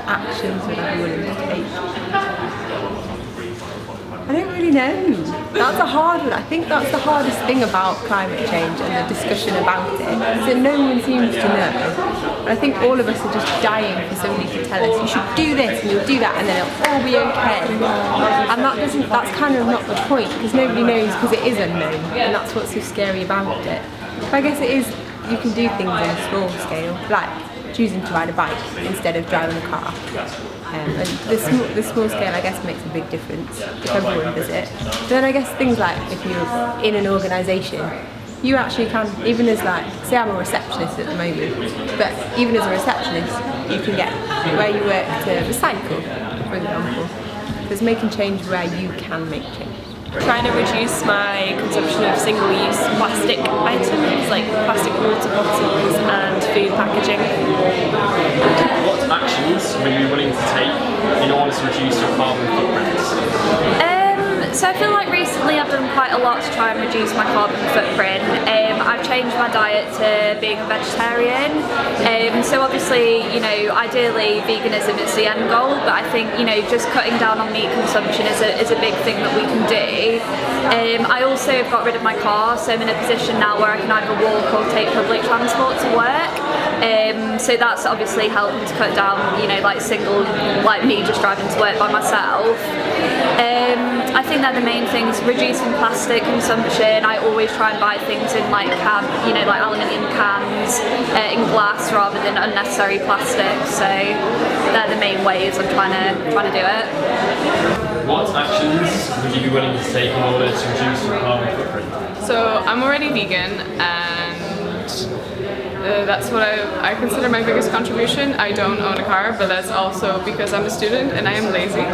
actions would I be willing to take? I don't really know. That's a hard one. I think that's the hardest thing about climate change and the discussion about it, is that no one seems to know. And I think all of us are just dying for somebody to tell us, you should do this and you'll do that and then it'll all be okay. And that's kind of not the point, because nobody knows, because it is unknown, and that's what's so scary about it. But I guess it is, you can do things on a small scale, like choosing to ride a bike instead of driving a car. And the small scale, I guess, makes a big difference if everyone does it. But then I guess things like if you're in an organisation, you actually can, even as like, say I'm a receptionist at the moment, but even as a receptionist, you can get where you work to recycle, for example. There's making change where you can make change. Trying to reduce my consumption of single-use plastic items like plastic water bottles and food packaging. What actions will you be willing to take in order to reduce your carbon footprint? So I feel like recently I've done quite a lot to try and reduce my carbon footprint. I've changed my diet to being a vegetarian. So obviously, you know, ideally veganism is the end goal, but I think, you know, just cutting down on meat consumption is a big thing that we can do. I also have got rid of my car, so I'm in a position now where I can either walk or take public transport to work. So that's obviously helping to cut down, you know, like me just driving to work by myself. I think they're the main things. Reducing plastic consumption. I always try and buy things in like like aluminium cans, in glass rather than unnecessary plastic. So they're the main ways I'm trying to do it. What actions would you be willing to take in order to reduce your carbon footprint? So I'm already vegan, and that's what I consider my biggest contribution. I don't own a car, but that's also because I'm a student and I am lazy.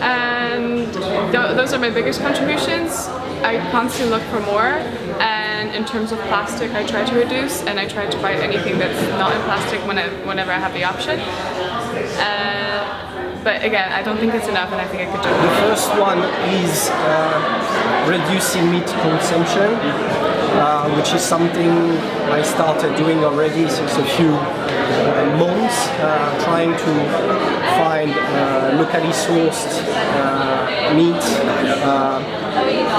And those are my biggest contributions. I constantly look for more, and in terms of plastic I try to reduce, and I try to buy anything that's not in plastic whenever I have the option. But again, I don't think it's enough, and I think I could do it. The first one is reducing meat consumption, which is something I started doing already since a few months, trying to find locally sourced meat,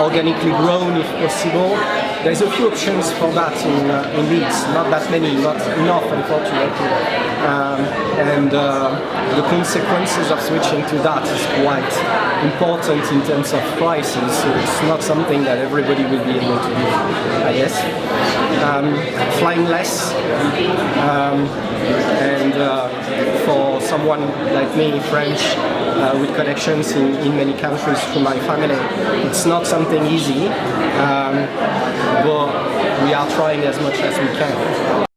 organically grown if possible. There's a few options for that in Leeds, not that many, not enough unfortunately. And the consequences of switching to that is quite important in terms of prices, so it's not something that everybody will be able to do, I guess. Flying less, and for someone like me, French, with connections in many countries through my family, it's not something easy, but we are trying as much as we can.